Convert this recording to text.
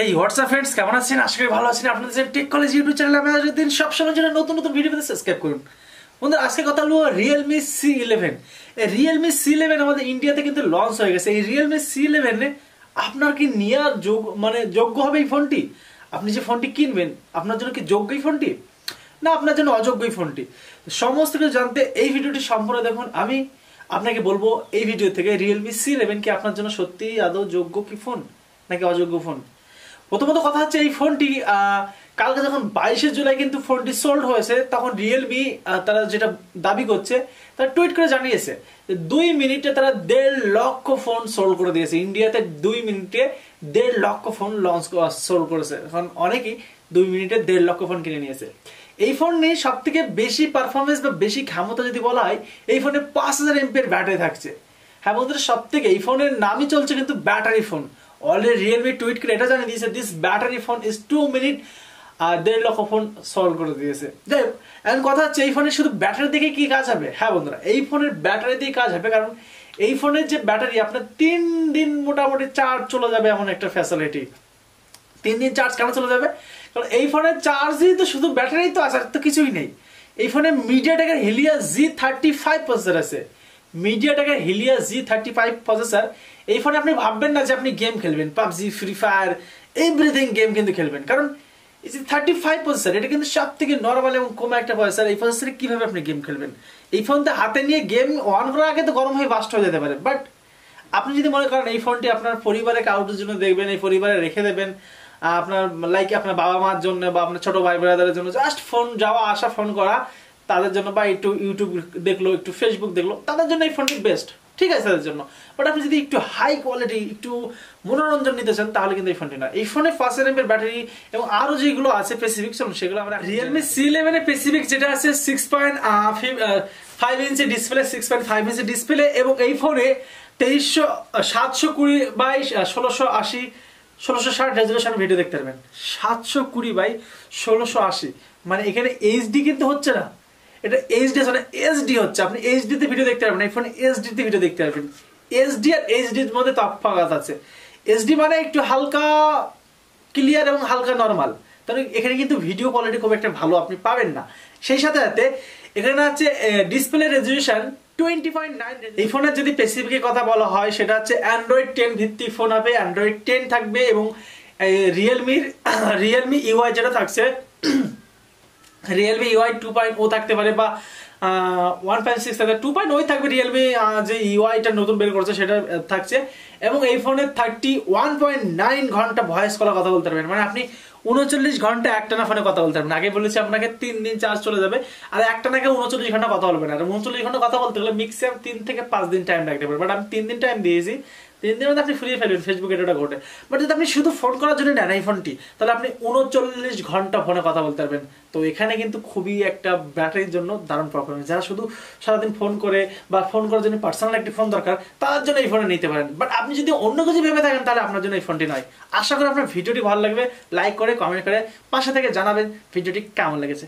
হেই WhatsApp friends, কেমন আছেন? আশা করি ভালো আছেন। আপনাদের টেক কলেজ ইউটিউব চ্যানেলে আমি আজকের দিন সবসময় জন্য নতুন নতুন ভিডিও পেতে সাবস্ক্রাইব করুন। বন্ধুরা, আজকে কথা হলো Realme C11। এই Realme C11 আমাদের ইন্ডিয়াতে কিন্তু লঞ্চ হয়ে গেছে। এই Realme C11 আপনার কি নেওয়ার যোগ্য হবে এই ফোনটি? আপনি যে ফোনটি কিনবেন আপনার জন্য কি যোগ্য এই ফোনটি, না আপনার জন্য অযোগ্য এই ফোনটি? সমস্ত কিছু জানতে এই ভিডিওটি সম্পূর্ণ দেখুন। আমি আপনাকে বলবো এই ভিডিও থেকে Realme C11 কি আপনার জন্য সত্যিই আদৌ যোগ্য কি ফোন নাকি অযোগ্য ফোন। প্রথমত কথা হচ্ছে, এই ফোনটি কালকে যখন 22শে জুলাই কিন্তু ফোনটি সোল্ড হয়েছে, তখন রিয়েলমি তারা যেটা দাবি করছে তারা টুইট করে জানিয়েছে 2 মিনিটে তারা 1.5 লক্ষ ফোন সোল্ড করে দিয়েছে। ইন্ডিয়াতে 2 মিনিটে 1.5 লক্ষ ফোন লঞ্চ সোল্ড করেছে। এখন অনেকেই 2 মিনিটে 1.5 লক্ষ ফোন কিনে নিয়েছে। এই ফোন নিয়ে সব থেকে বেশি পারফরমেন্স বা বেশি ক্ষমতা যদি বলা হয়, এই ফোনে 5000 এমপির ব্যাটারি থাকছে। হ্যাঁ বন্ধুরা, সব থেকে এই ফোনের নামই চলছে কিন্তু battery phone. Already Realme tweet করে এটা জানিয়ে দিয়েছে this battery phone is 2 minute 1.5 লক্ষ ফোন সলভ করে দিয়েছে। যাই হোক, এখন কথা হচ্ছে এই ফোনের শুধু ব্যাটারি দিকে কি কাজ হবে? হ্যাঁ বন্ধুরা, এই ফোনের ব্যাটারি দিয়ে কাজ হবে, কারণ এই ফোনের যে ব্যাটারি আপনার 3 দিন মোটামুটি চার্জ চলে যাবে, এমন একটা ফ্যাসিলিটি। 3 দিন চার্জ কেন চলে যাবে? কারণ এই ফোনের চার্জই তো শুধু ব্যাটারি তো আছে, আর তো কিছুই নেই। এই ফোনে মিডিয়াটেকের হেলিয়া G35 প্রসেসর আছে। মিডিয়াটেকের হেলিয়া G35 প্রসেসর। এই ফোনে আপনি ভাববেন না যে আপনি গেম খেলবেন, PUBG, free fire, everything game কিন্তু খেলবেন, কারণ এই যে 35 প্রসেসর, এটা কিন্তু সব থেকে নর্মাল এবং কম একটা প্রসেসর। এই প্রসেসরে কিভাবে আপনি গেম খেলবেন? এই ফোনটা হাতে নিয়ে গেম অন করার আগে তো গরম হয়ে বাস্ট হয়ে যেতে পারে। বাট আপনি যদি মনে করেন এই ফোনটি আপনার পরিবারে কাউটের জন্য দেখবেন, এই পরিবারে রেখে দেবেন, আপনার লাইক আপনার বাবা মার জন্য বা আপনার ছোট ভাই ব্রাদারের জন্য, জাস্ট ফোন যাওয়া আসা ফোন করা তাদের জন্য, বা একটু ইউটিউব দেখলো, একটু ফেসবুক দেখলো, তাদের জন্য এই ফোনটি বেস্ট, ঠিক আছে তাদের জন্য। বাট আপনি যদি একটু হাই কোয়ালিটি, একটু মনোরঞ্জন নিতে চান, তাহলে কিন্তু এই ফোনটি না। এই ফোনে 5000 এমপির ব্যাটারি এবং আরো যেগুলো আছে স্পেসিফিক, সেগুলো আমরা Realme C11 এর স্পেসিফিক যেটা আছে 6.5 ইঞ্চি ডিসপ্লে, 6.5 ইঞ্চি ডিসপ্লে, এবং এই ফোনে 720x1680 রেজুলেশন ভিডিও দেখতে পারবেন। 720x1680, মানে এখানে এইচডি কিন্তু হচ্ছে না, এটা এইচডি মানে এইচডি হচ্ছে। আপনি এইচডি তে ভিডিও দেখতে পারবেন, এই ফোনে এইচডি তে ভিডিও দেখতে পারবেন। এইচডি আর এইচডির মধ্যে তফাৎ আছে। এইচডি মানে একটু হালকা ক্লিয়ার এবং হালকা নরমাল, তাহলে এখানে কিন্তু ভিডিও কোয়ালিটি খুব একটা ভালো আপনি পাবেন না। সেই সাথে সাথে এখানে আছে ডিসপ্লে রেজুলেশন 20.9। এই ফোনের যদি স্পেসিফিক কথা বলা হয়, সেটা হচ্ছে অ্যান্ড্রয়েড 10 ভিত্তিক ফোন হবে, অ্যান্ড্রয়েড 10 থাকবে, এবং রিয়েলমি ইউআই যেটা থাকছে, রিয়েলমি ইউআই 2.0 থাকতে পারে, বা 1.6 থাকবে, 2.0 থাকবে। রিয়েলমি যে ইউআইটা নতুন বের করছে সেটা থাকছে, এবং এই ফোনে 31.9 ঘন্টা ভয়েস কলের কথা বলতে পারবেন। মানে আপনি 39 ঘন্টা একটানা ফোনে কথা বলতে পারবেন। আগে বলেছি আপনাকে 3 দিন চার্জ চলে যাবে, আর একটানাকে 39 ঘন্টা কথা বলবেন। আর 39 ঘন্টা কথা বলতে গেলে ম্যাক্সিমাম 3 থেকে 5 দিন টাইম লাগতে পারে। বাট আমি 3 দিন টাইম দিয়েছি, 3 দিনের মধ্যে আপনি ফুরিয়ে ফেলবেন, ফেসবুকে এটা ঘটে। বাট যদি আপনি শুধু ফোন করার জন্য নেন এই ফোনটি, তাহলে আপনি 39 ঘন্টা ফোনে কথা বলতে পারবেন। তো এখানে কিন্তু খুবই একটা ব্যাটারির জন্য দারুণ পারফরমেন্স। যারা শুধু সারাদিন ফোন করে বা ফোন করার জন্য পার্সোনাল একটি ফোন দরকার, তার জন্য এই ফোনে নিতে পারেন। বাট আপনি যদি অন্য কিছু ভেবে থাকেন, তাহলে আপনার জন্য এই ফোনটি নয়। আশা করি আপনার ভিডিওটি ভালো লাগবে। লাইক করে, কমেন্ট করে পাশে থেকে জানাবেন ভিডিওটি কেমন লেগেছে।